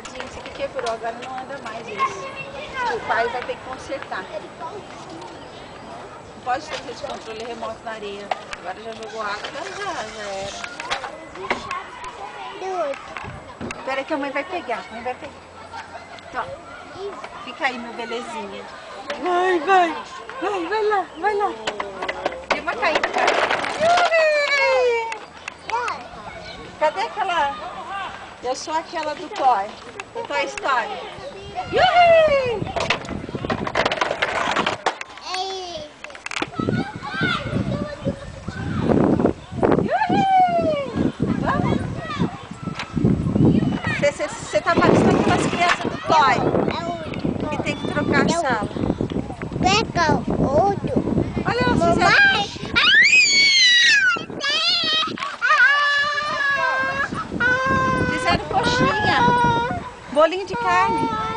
Tadinho, isso aqui quebrou, agora não anda mais isso. O pai vai ter que consertar. Não pode ter esse controle remoto na areia. Agora já jogou água, já era. Espera que a mãe vai pegar, a mãe vai pegar. Então, fica aí, meu belezinha. Vai lá, vai lá. Deu uma caída, cara. Cadê aquela? Eu sou aquela do Toy Story. Yuhi! Você tá parecendo aquelas crianças do Toy que tem que trocar a sala. Pega outro. Olha lá, fizeram coxinha, bolinho de carne.